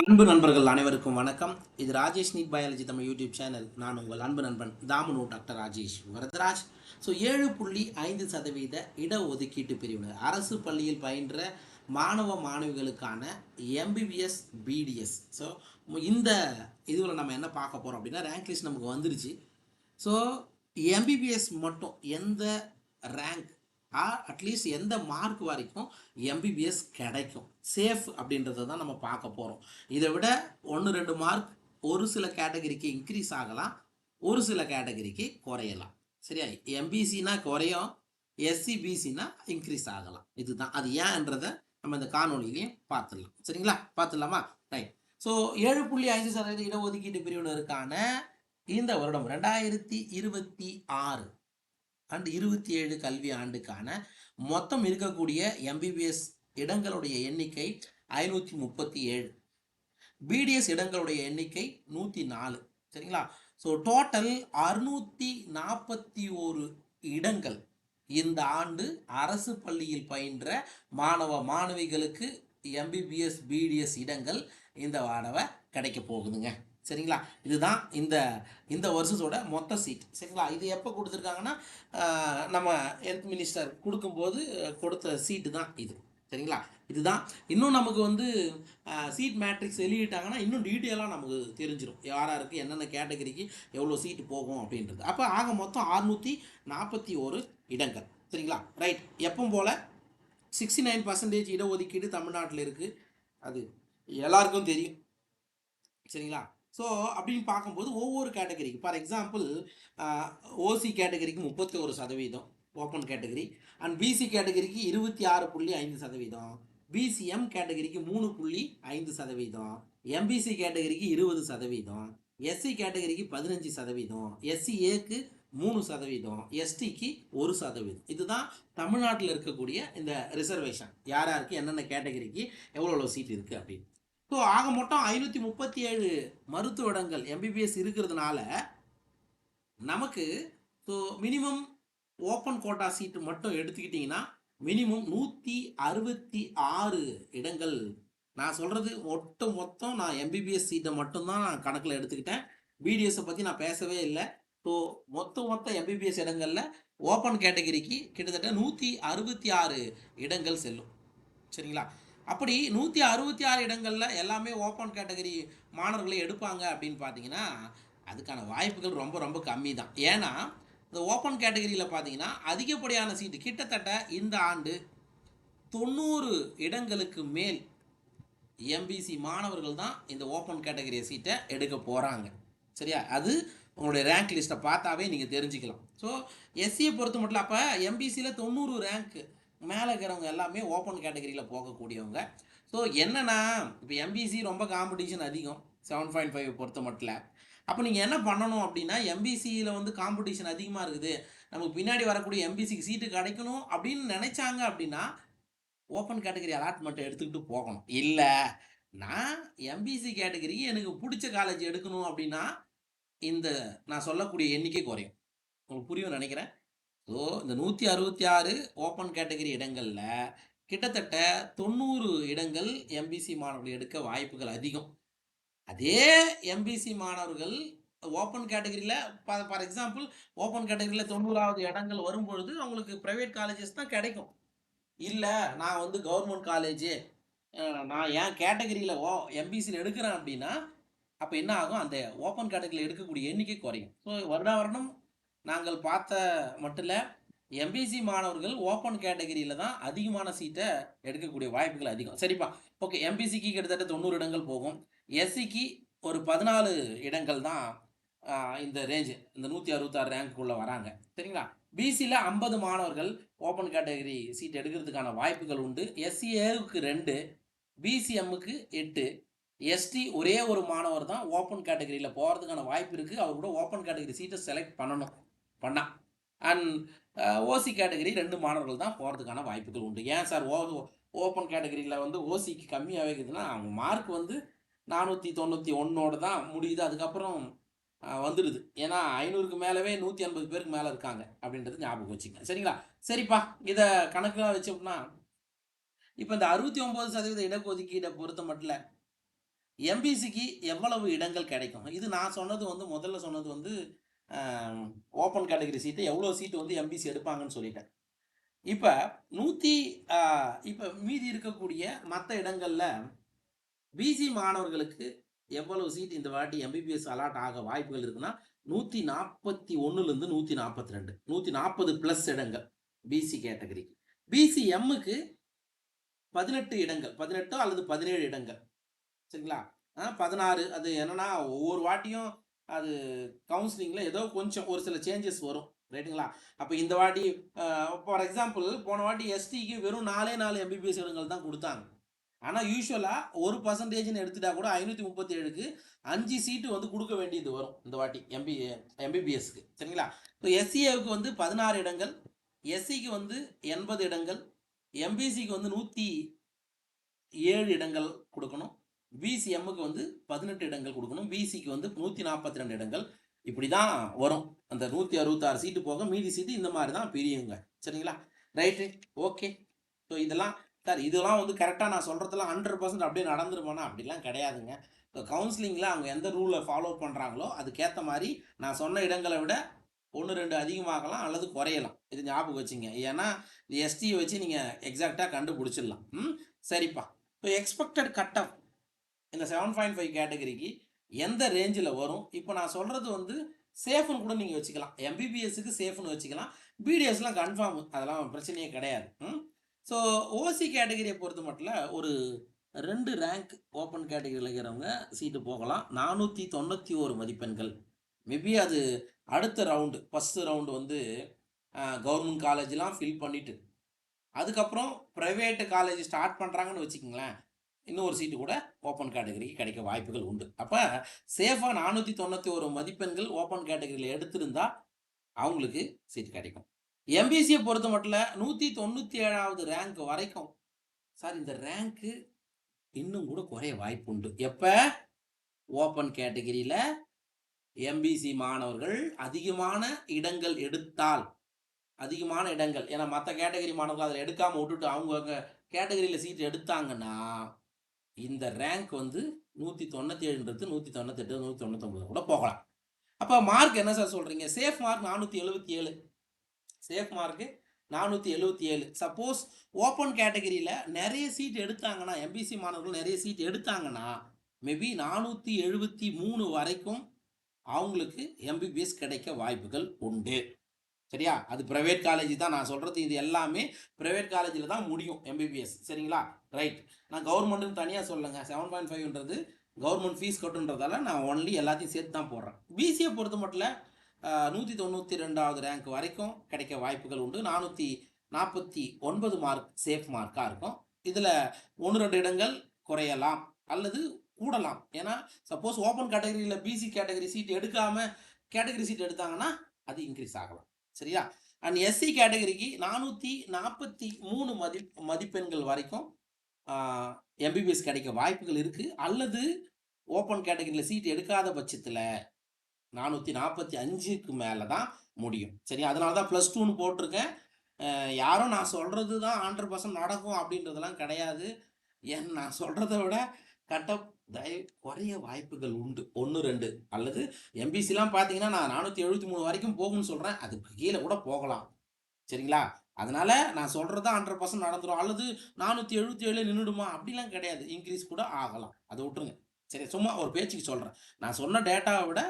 அன்பு நண்பர்கள் அனைவருக்கும் வணக்கம். இது Rajesh NEET biology Tamil YouTube channel. நான் உங்கள் அன்பு நண்பன் தாமனு டாக்டர் ராஜேஷ் வரதராஜ். 7.5% இடஒதுக்கீட்டு பிரிவினர் அரசு பள்ளியில் பயின்ற மாணவ மாணவிகளுக்கான எம்பிபிஎஸ் பிடிஎஸ். ஸோ இந்த இதுவில் நம்ம என்ன பார்க்க போகிறோம் அப்படின்னா, ரேங்க் லிஸ்ட் நமக்கு வந்துருச்சு. ஸோ எம்பிபிஎஸ் மட்டும் எந்த ரேங்க் அட்லீஸ்ட் எந்த மார்க் வரைக்கும் எம்பிபிஎஸ் கிடைக்கும் சேஃப் அப்படின்றத தான் நம்ம பார்க்க போகிறோம். இதை விட 1-2 மார்க் ஒரு சில கேட்டகரிக்கு இன்க்ரீஸ் ஆகலாம், ஒரு சில கேட்டகரிக்கு குறையலாம். சரியா? எம்பிசினா குறையும், எஸ்சிபிசினா இன்க்ரீஸ் ஆகலாம். இதுதான் அது ஏன்றதை நம்ம இந்த காணொலியிலையும் பார்த்துடலாம். சரிங்களா? பார்த்துடலாமா? ரைட். ஸோ 7.5% இடஒதுக்கீட்டு பிரிவினருக்கான இந்த வருடம் 2026 அண்ட் 27 கல்வி ஆண்டுக்கான மொத்தம் இருக்கக்கூடிய எம்பிபிஎஸ் இடங்களுடைய எண்ணிக்கை 537, பிடிஎஸ் இடங்களுடைய எண்ணிக்கை 104. சரிங்களா? ஸோ டோட்டல் 641 இடங்கள் இந்த ஆண்டு அரசு பள்ளியில் பயின்ற மாணவ மாணவிகளுக்கு எம்பிபிஎஸ் பிடிஎஸ் இடங்கள் இந்த வாடவை கிடைக்க போகுதுங்க. சரிங்களா? இதுதான் இந்த இந்த வருஷத்தோட மொத்த சீட். சரிங்களா? இது எப்போ கொடுத்துருக்காங்கன்னா, நம்ம ஹெல்த் மினிஸ்டர் கொடுக்கும்போது கொடுத்த சீட்டு தான் இது. சரிங்களா? இதுதான். இன்னும் நமக்கு வந்து சீட் மேட்ரிக்ஸ் வெளியிட்டாங்கன்னா இன்னும் டீட்டெயிலாக நமக்கு தெரிஞ்சிடும், யாராருக்கு என்னென்ன கேட்டகரிக்கு எவ்வளோ சீட்டு போகும் அப்படின்றது. அப்போ ஆக மொத்தம் 641 இடங்கள். சரிங்களா? ரைட். எப்பவும் போல் 69% இடஒதுக்கீடு தமிழ்நாட்டில் இருக்குது. அது எல்லாருக்கும் தெரியும். சரிங்களா? ஸோ அப்படின்னு பார்க்கும்போது ஒவ்வொரு கேட்டகரிக்கு, ஃபார் எக்ஸாம்பிள் ஓசி கேட்டகரிக்கு 31% ஓப்பன் கேட்டகரி, அண்ட் பிசி கேட்டகரிக்கு 26.5%, பிசிஎம் கேட்டகரிக்கு 3.5%, எம்பிசி கேட்டகரிக்கு 20%, எஸ்சி கேட்டகரிக்கு 15%, எஸ்சிஏக்கு 3%, எஸ்டிக்கு 1%. இதுதான் தமிழ்நாட்டில் இருக்கக்கூடிய இந்த ரிசர்வேஷன், யார் யாருக்கு என்னென்ன கேட்டகரிக்கு எவ்வளோ சீட் இருக்குது அப்படின்னு. ஸோ ஆக மொத்தம் 537 மருத்துவ இடங்கள் எம்பிபிஎஸ் இருக்கிறதுனால நமக்கு so minimum open quota seat மட்டும் எடுத்துக்கிட்டிங்கன்னா மினிமம் 166 இடங்கள். நான் சொல்கிறது மொத்தம் நான் எம்பிபிஎஸ் சீட்டை மட்டும்தான் நான் கணக்கில் எடுத்துக்கிட்டேன். பிடிஎஸை பற்றி நான் பேசவே இல்லை. ஸோ மொத்த எம்பிபிஎஸ் இடங்களில் ஓப்பன் கேட்டகரிக்கு கிட்டத்தட்ட 166 இடங்கள் செல்லும். சரிங்களா? அப்படி 166 இடங்களில் எல்லாமே ஓப்பன் கேட்டகரி மாணவர்களை எடுப்பாங்க அப்படின்னு பார்த்தீங்கன்னா அதுக்கான வாய்ப்புகள் ரொம்ப ரொம்ப கம்மி தான். ஏன்னா இந்த ஓப்பன் கேட்டகரியில் பார்த்தீங்கன்னா அதிகப்படியான சீட்டு, கிட்டத்தட்ட இந்த ஆண்டு 90 இடங்களுக்கு மேல் எம்பிசி மாணவர்கள் தான் இந்த ஓப்பன் கேட்டகரி சீட்டை எடுக்க போகிறாங்க. சரியா? அது உங்களுடைய ரேங்க் லிஸ்ட்டை பார்த்தாவே நீங்கள் தெரிஞ்சுக்கலாம். ஸோ எஸ்சியை பொறுத்த மட்டும் அப்போ எம்பிசியில் 90 ரேங்க் மேலே இருக்கிறவங்க எல்லாமே ஓப்பன் கேட்டகரியில் போகக்கூடியவங்க. ஸோ என்னென்னா இப்போ எம்பிசி ரொம்ப காம்படிஷன் அதிகம் 7.5 பொறுத்த மட்டும். அப்போ நீங்கள் என்ன பண்ணணும் அப்படின்னா, எம்பிசியில் வந்து காம்படிஷன் அதிகமாக இருக்குது, நமக்கு பின்னாடி வரக்கூடிய எம்பிசிக்கு சீட்டு கிடைக்கணும் அப்படின்னு நினைச்சாங்க அப்படின்னா ஓப்பன் கேட்டகரி அலாட்மெண்ட்டை எடுத்துக்கிட்டு போகணும். இல்லை நான் எம்பிசி கேட்டகரி எனக்கு பிடிச்ச காலேஜ் எடுக்கணும் அப்படின்னா இந்த நான் சொல்லக்கூடிய எண்ணிக்கை குறையும். உங்களுக்கு புரியும் நினைக்கிறேன். ஸோ இந்த 166 ஓப்பன் கேட்டகரி இடங்களில் கிட்டத்தட்ட 90 இடங்கள் எம்பிசி மாணவர்கள் எடுக்க வாய்ப்புகள் அதிகம். அதே எம்பிசி மாணவர்கள் ஓப்பன் கேட்டகரியில் ஃபார் எக்ஸாம்பிள் ஓப்பன் கேட்டகரியில் 90வது இடங்கள் வரும்பொழுது அவங்களுக்கு ப்ரைவேட் காலேஜஸ் தான் கிடைக்கும். இல்லை நான் வந்து கவர்மெண்ட் காலேஜு நான் ஏன் கேட்டகரியில் எம்பிசியில் எடுக்கிறேன் அப்படின்னா அப்போ என்ன ஆகும், அந்த ஓப்பன் கேட்டகரியில் எடுக்கக்கூடிய எண்ணிக்கை குறையும். ஸோ வருடம் நாங்கள் பார்த்த மட்டும் எம்பிசி மாணவர்கள் ஓப்பன் கேட்டகரியில் தான் அதிகமான சீட்டை எடுக்கக்கூடிய வாய்ப்புகள் அதிகம். சரிப்பா, ஓகே. எம்பிசிக்கு கிட்டத்தட்ட 90 இடங்கள் போகும், எஸ்சிக்கு ஒரு 14 இடங்கள் தான் இந்த ரேஞ்சு, இந்த 166 ரேங்க்குள்ளே வராங்க. சரிங்களா? பிசியில் 50 மாணவர்கள் ஓப்பன் கேட்டகரி சீட் எடுக்கிறதுக்கான வாய்ப்புகள் உண்டு. எஸ்சிஏவுக்கு 2, பிசிஎம்முக்கு 8, எஸ்டி ஒரே ஒரு மாணவர் தான் ஓப்பன் கேட்டகரியில் போகிறதுக்கான வாய்ப்பு இருக்குது. அவர் கூட ஓப்பன் கேட்டகரி சீட்டை செலக்ட் பண்ணால் அண்ட் ஓசி கேட்டகரி 2 மாணவர்கள் தான் போகிறதுக்கான வாய்ப்புகள் உண்டு. ஏன் சார் ஓப்பன் கேட்டகரியில் வந்து ஓசிக்கு கம்மியாகவே இருக்குதுன்னா, அவங்க மார்க் வந்து 491 தான் முடியுது, அதுக்கப்புறம் வந்துடுது. ஏன்னா 500க்கு மேலவே 180 பேருக்கு மேலே இருக்காங்க அப்படின்றது ஞாபகம் வச்சுக்கங்க. சரிங்களா? சரிப்பா, இதை கணக்கில் வச்சோம்னா இப்போ இந்த 69% இடஒதுக்கீடை பொறுத்த மட்டும் எம்பிசிக்கு எவ்வளவு இடங்கள் கிடைக்கும்? இது நான் சொன்னது வந்து முதல்ல சொன்னது வந்து ஓப்பன் கேட்டகரி சீட்டு எவ்வளோ சீட்டு வந்து எம்பிசி எடுப்பாங்கன்னு சொல்லிட்டேன். இப்ப 100 அ இப்ப மீதி இருக்கக்கூடிய மத்த இடங்கள்ல பிசி மாணவர்களுக்கு எவ்வளவு சீட் இந்த வாட்டி எம்பிபிஎஸ் அலாட் ஆக வாய்ப்புகள் இருக்குன்னா, 141லிருந்து 142 140 பிளஸ் இடங்கள் பிசி கேட்டகரிக்கு. பிசி எம்முக்கு 18 இடங்கள் 18 அல்லது 17 இடங்கள். சரிங்களா? 16 அது என்னன்னா, ஒவ்வொரு வாட்டியும் அது கவுன்சிலிங்ல ஏதோ கொஞ்சம் ஒரு சில சேஞ்சஸ் வரும். ரைட்டுங்களா? அப்ப இந்த வாட்டி ஃபார் எக்ஸாம்பிள் போன வாட்டி எஸ்டிக்கு வெறும் 4 எம்பிபிஎஸ் இடங்கள் தான் குடுத்தாங்க. ஆனா யூசுவலா 1%ன்னு எடுத்துட்டா கூட 537க்கு 5 சீட்டு வந்து குடுக்க வேண்டியது வரும் இந்த வாட்டி எம்பிபிஎஸ்க்கு. சரிங்களா? இப்போ எஸ்சிஏவுக்கு வந்து 16 இடங்கள், எஸ்சிக்கு வந்து 80 இடங்கள், எம்பிசிக்கு வந்து 107 இடங்கள் குடுக்கணும். பிசிஎம்முக்கு வந்து 18 இடங்கள் கொடுக்கணும். பிசிக்கு வந்து 142 இடங்கள். இப்படி தான் வரும். அந்த 166 சீட்டு போக மீதி சீட்டு இந்த மாதிரி தான் பிரியுங்க. சரிங்களா? ரைட்டு. ஓகே. ஸோ இதெல்லாம் வந்து கரெக்டாக நான் சொல்கிறதெல்லாம் 100% அப்படியே நடந்துருமானா அப்படிலாம் கிடையாதுங்க. இப்போ கவுன்சிலிங்கில் அவங்க எந்த ரூலை ஃபாலோ பண்ணுறாங்களோ அதுக்கேற்ற மாதிரி நான் சொன்ன இடங்களை விட 1, 2 அதிகமாகலாம் அல்லது குறையலாம். இது ஞாபகம் வச்சுங்க. ஏன்னா எஸ்டியை வச்சு நீங்கள் எக்ஸாக்டாக கண்டுபிடிச்சிடலாம். சரிப்பா. இப்போ எக்ஸ்பெக்டட் கட் ஆஃப் இந்த 7.5 கேட்டகரிக்கு எந்த ரேஞ்சில் வரும்? இப்போ நான் சொல்கிறது வந்து சேஃப்னு கூட நீங்கள் வச்சுக்கலாம். எம்பிபிஎஸ்க்கு சேஃப்னு வச்சுக்கலாம். பிடிஎஸ்லாம் கன்ஃபார்ம், அதெல்லாம் பிரச்சனையே கிடையாது. ஸோ ஓசி கேட்டகரியை பொறுத்த மட்டும் ஒரு 2 ரேங்க் ஓப்பன் கேட்டகரியில் இருக்கிறவங்க சீட்டு போகலாம். 491 மதிப்பெண்கள். மேபி அது அடுத்த ரவுண்டு, ஃபஸ்ட்டு ரவுண்டு வந்து கவர்மெண்ட் காலேஜ்லாம் ஃபில் பண்ணிவிட்டு அதுக்கப்புறம் ப்ரைவேட்டு காலேஜ் ஸ்டார்ட் பண்ணுறாங்கன்னு வச்சுக்கோங்களேன், இன்னொரு சீட்டு கூட ஓப்பன் கேட்டகரிக்கு கிடைக்க வாய்ப்புகள் உண்டு. அப்போ சேஃபாக 491 மதிப்பெண்கள் ஓப்பன் கேட்டகரியில் எடுத்திருந்தா அவங்களுக்கு சீட் கிடைக்கும். எம்பிசியை பொறுத்த மட்டும் 197வது ரேங்க் வரைக்கும் சார் இந்த ரேங்க்கு இன்னும் கூட குறைய வாய்ப்பு உண்டு. எப்போ ஓப்பன் கேட்டகரியில் எம்பிசி மாணவர்கள் அதிகமான இடங்கள் எடுத்தால், அதிகமான இடங்கள், ஏன்னா மற்ற கேட்டகரி மாணவர்கள் அதில் எடுக்காமல் விட்டுட்டு அவங்க கேட்டகரியில் சீட் எடுத்தாங்கன்னா இந்த ரேங்க் வந்து 197ன்றது 198 199 கூட போகலாம். அப்போ மார்க் என்ன சார் சொல்கிறீங்க? Safe mark 477. Safe mark 477. Suppose open கேட்டகரியில் நிறைய சீட் எடுத்தாங்கன்னா, எம்பிசி மாணவர்கள் நிறைய சீட் எடுத்தாங்கன்னா மேபி 473 வரைக்கும் அவங்களுக்கு எம்பிபிஎஸ் கிடைக்க வாய்ப்புகள் உண்டு. சரியா? அது ப்ரைவேட் காலேஜ் தான் நான் சொல்கிறது. இது எல்லாமே ப்ரைவேட் காலேஜில் தான் முடியும் எம்பிபிஎஸ். சரிங்களா? ரைட். நான் கவர்மெண்ட்டுன்னு தனியாக சொல்லுங்க. 7.5ன்றது கவர்மெண்ட் ஃபீஸ் கட்டுன்றதால நான் ஒன்லி எல்லாத்தையும் சேர்த்து தான் போடுறேன். பிசியை பொறுத்த மட்டும் 192வது ரேங்க் வரைக்கும் கிடைக்க வாய்ப்புகள் உண்டு. 449 மார்க் சேஃப் மார்க்காக இருக்கும். இதில் 1-2 இடங்கள் குறையலாம் அல்லது கூடலாம். ஏன்னா சப்போஸ் ஓப்பன் கேட்டகரியில் பிசி கேட்டகரி சீட் எடுக்காமல் கேட்டகரி சீட் எடுத்தாங்கன்னா அது இன்க்ரீஸ் ஆகலாம். சரியா? அண்ட் எஸ்சி கேட்டகரிக்கு 443 மதிப்பெண்கள் வரைக்கும் எம்பிபிஎஸ் கிடைக்க வாய்ப்புகள் இருக்குது. அல்லது ஓப்பன் கேட்டகரியில் சீட் எடுக்காத பட்சத்தில் 445க்கு மேலே தான் முடியும். சரியா? அதனால தான் +2ன்னு போட்டிருக்கேன். யாரும் நான் சொல்கிறது தான் 100% நடக்கும் அப்படின்றதெல்லாம் கிடையாது. ஏன் நான் சொல்கிறத விட கட்டப் குறைய வாய்ப்புகள் உண்டு. 1, 2 அல்லது எம்பிசிலாம் பார்த்தீங்கன்னா நான் 473 வரைக்கும் போகும்னு சொல்கிறேன். அதுக்கு கீழே கூட போகலாம். சரிங்களா? அதனால நான் சொல்கிறது தான் 100% நடந்துடும். அல்லது 477 நின்றுடுமா அப்படிலாம் கிடையாது. இன்க்ரீஸ் கூட ஆகலாம். அதை விட்டுருங்க. சரி, சும்மா ஒரு பேச்சுக்கு சொல்கிறேன். நான் சொன்ன டேட்டாவை விட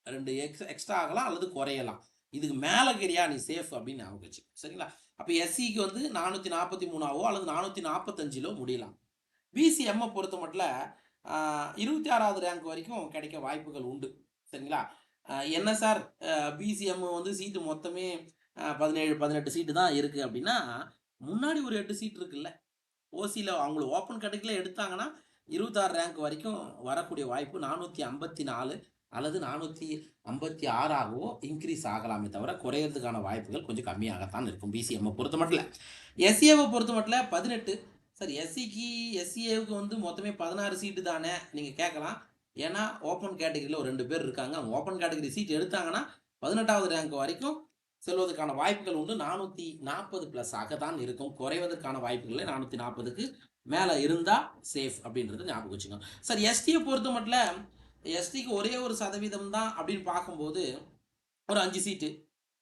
2 எக்ஸ்ட்ரா ஆகலாம் அல்லது குறையலாம். இதுக்கு மேலே கிரியா நீ சேஃப் அப்படின்னு ஞாபகம் வச்சு. சரிங்களா? அப்போ எஸ்சிக்கு வந்து 443ஆவோ அல்லது 445லோ முடியலாம். பிசிஎம்மை பொறுத்த மட்டும் 26வது ரேங்க் வரைக்கும் கிடைக்க வாய்ப்புகள் உண்டு. சரிங்களா? என்ன சார் பிசிஎம் வந்து சீட்டு மொத்தமே 17 18 சீட்டு தான் இருக்குது அப்படின்னா, முன்னாடி ஒரு 8 சீட் இருக்குல்ல. ஓசியில் அவங்கள ஓப்பன் கேட்டகரியில் எடுத்தாங்கன்னா 26 ரேங்க் வரைக்கும் வரக்கூடிய வாய்ப்பு 454 அல்லது 456ஆகவோ இன்க்ரீஸ் ஆகலாமே தவிர குறையிறதுக்கான வாய்ப்புகள் கொஞ்சம் கம்மியாகத்தான் இருக்கும் பிசிஎம்மை பொறுத்த மட்டும். எஸ்சிஏவை பொறுத்த மட்டும் 18. சார் எஸ்சிஏவுக்கு வந்து மொத்தமே 16 சீட்டு தானே நீங்கள் கேட்கலாம். ஏன்னா ஓப்பன் கேட்டகரியில் ஒரு 2 பேர் இருக்காங்க. அவங்க ஓப்பன் கேட்டகரி சீட் எடுத்தாங்கன்னா 18வது ரேங்க் வரைக்கும் செல்வதற்கான வாய்ப்புகள் உண்டு. 440 ப்ளஸ் ஆக தான் இருக்கும். குறைவதற்கான வாய்ப்புகள் 440க்கு மேலே இருந்தால் சேஃப் அப்படின்றது ஞாபகம் வச்சுக்கோங்க சார். எஸ்டியை பொறுத்த மட்டும் எஸ்டிக்கு ஒரே ஒரு சதவீதம் தான் அப்படின்னு பார்க்கும்போது ஒரு 5 சீட்டு.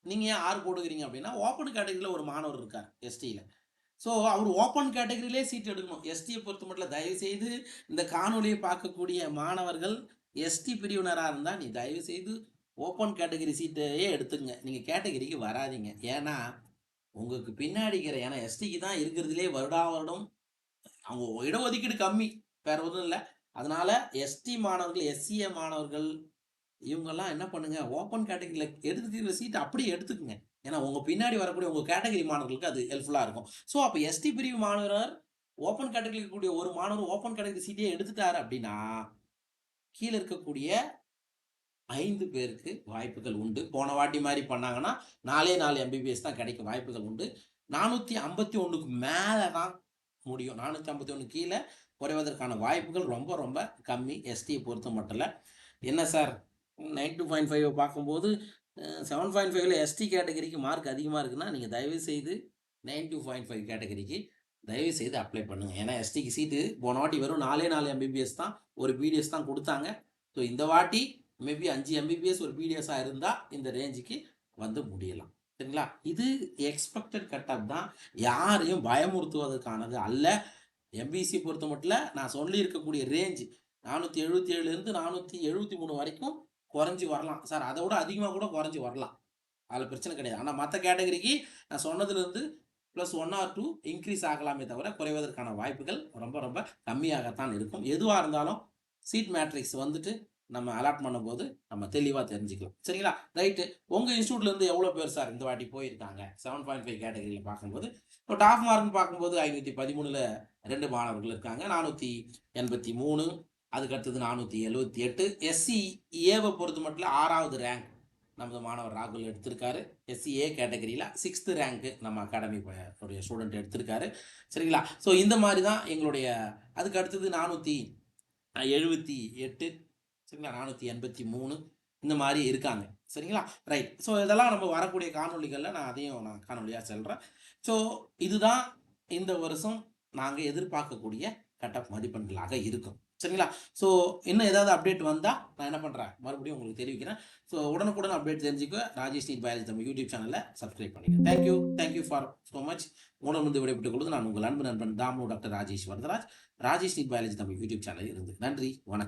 நீங்கள் ஏன் 6 போடுகிறீங்க அப்படின்னா ஓப்பன் கேட்டகரியில் ஒரு மாணவர் இருக்கார் எஸ்டியில். ஸோ அவர் ஓப்பன் கேட்டகரியிலே சீட் எடுக்கணும். எஸ்டியை பொறுத்த மட்டும் தயவுசெய்து இந்த காணொலியை பார்க்கக்கூடிய மாணவர்கள் எஸ்டி பிரிவினராக இருந்தால் நீ தயவுசெய்து ஓப்பன் கேட்டகரி சீட்டையே எடுத்துங்க. நீங்கள் கேட்டகரிக்கு வராதிங்க. ஏன்னா உங்களுக்கு பின்னாடி இருக்கிற ஏன்னா எஸ்டிக்கு தான் இருக்கிறதுலே வருடம் அவங்க இடஒதுக்கீடு கம்மி, வேற ஒன்றும் இல்லை. அதனால எஸ்டி மாணவர்கள், எஸ்சிஏ மாணவர்கள் இவங்கெல்லாம் என்ன பண்ணுங்க, ஓப்பன் கேட்டகரியில் எடுத்துக்கிற சீட் அப்படியே எடுத்துக்குங்க. ஏன்னா உங்க பின்னாடி வரக்கூடிய உங்க கேட்டகரி மாணவர்களுக்கு அது ஹெல்ப்ஃபுல்லா இருக்கும். ஸோ அப்போ எஸ்டி பிரிவு மாணவர் ஓப்பன் கேட்டகரியில் இருக்கக்கூடிய ஒரு மாணவர் ஓப்பன் கேட்டகரி சீட்டே எடுத்துட்டாரு அப்படின்னா கீழே இருக்கக்கூடிய 5 பேருக்கு வாய்ப்புகள் உண்டு. போன வாட்டி மாதிரி பண்ணாங்கன்னா 4 எம்பிபிஎஸ் தான் கிடைக்க வாய்ப்புகள் உண்டு. 451க்கு மேலே தான் முடியும். 451 கீழே குறைவதற்கான வாய்ப்புகள் ரொம்ப ரொம்ப கம்மி எஸ்டியை பொறுத்த மட்டும். என்ன சார் 92.5 பார்க்கும்போது 7.5ல எஸ்டி கேட்டகரிக்கு மார்க் அதிகமாக இருக்குன்னா நீங்கள் தயவு செய்து 92.5 கேட்டகரிக்கு தயவு செய்து அப்ளை பண்ணுங்கள். ஏன்னா எஸ்டிக்கு சீட்டு போன வாட்டி வெறும் 4 எம்பிபிஎஸ் தான், ஒரு பிடிஎஸ் தான் கொடுத்தாங்க. ஸோ இந்த வாட்டி மேபி 5 எம்பிபிஎஸ் ஒரு பிடிஎஸ்ஸாக இருந்தால் இந்த ரேஞ்சுக்கு வந்து முடியலாம். சரிங்களா? இது எக்ஸ்பெக்டட் கட்-ஆஃப் தான், யாரையும் பயமுறுத்துவதற்கானது அல்ல. எம்பிசி பொறுத்த மட்டும் நான் சொல்லி இருக்கக்கூடிய ரேஞ்சு 477லேருந்து 473 வரைக்கும் குறைஞ்சி வரலாம் சார். அதை விட அதிகமாக கூட குறைஞ்சி வரலாம், அதில் பிரச்சனை கிடையாது. ஆனால் மற்ற கேட்டகரிக்கு நான் சொன்னதுலேருந்து ப்ளஸ் 1 or 2 இன்க்ரீஸ் ஆகலாமே தவிர குறைவதற்கான வாய்ப்புகள் ரொம்ப ரொம்ப கம்மியாகத்தான் இருக்கும். எதுவாக இருந்தாலும் சீட் மேட்ரிக்ஸ் வந்துட்டு நம்ம அலாட் பண்ணும்போது நம்ம தெளிவாக தெரிஞ்சுக்கலாம். சரிங்களா? ரைட்டு. உங்கள் இன்ஸ்டியூட்லேருந்து எவ்வளோ பேர் சார் இந்த வாட்டி போயிருக்காங்க 7.5 கேட்டகரியில் பார்க்கும்போது? இப்போ டாப் மார்க்னு பார்க்கும்போது 513ல் 2 மாணவர்கள் இருக்காங்க. 483, அதுக்கு அடுத்தது 478. எஸ்சி ஏவை பொறுத்த மட்டும் 6வது ரேங்க் நமது மாணவர் ராகுல் எடுத்திருக்காரு. எஸ்சிஏ கேட்டகரியில் 6th ரேங்க்கு நம்ம அகாடமி உடைய ஸ்டூடெண்ட் எடுத்திருக்காரு. சரிங்களா? ஸோ இந்த மாதிரி தான் எங்களுடைய அதுக்கு அடுத்தது 478, சரிங்களா, 483 இந்த மாதிரி இருக்காங்க. சரிங்களா? ரைட். ஸோ இதெல்லாம் நம்ம வரக்கூடிய காணொலிகளில் நான் அதையும் காணொலியாக சொல்கிறேன். ஸோ இதுதான் இந்த வருஷம் நாங்கள் எதிர்பார்க்கக்கூடிய கட்-ஆஃப் மதிப்பெண்களாக இருக்கும். சரிங்களா? ஸோ இன்னும் ஏதாவது அப்டேட் வந்தால் நான் என்ன பண்ணுறேன், மறுபடியும் உங்களுக்கு தெரிவிக்கிறேன். ஸோ உடனுக்குடன் அப்டேட் தெரிஞ்சுக்க ராஜேஷ் நீட் பயாலஜி நம்ம யூடியூப் சேனலில் சப்ஸ்கிரைப் பண்ணிக்கிறேன். Thank you for so much. உணர்ந்து விடைபெற்றுக் கொள்வது நான் உங்கள் அன்பு நண்பன் Dhamu doctor Rajesh Varadaraj, Rajesh NEET biology நம்ம யூடியூப் சேனலில் இருந்து. நன்றி, வணக்கம்.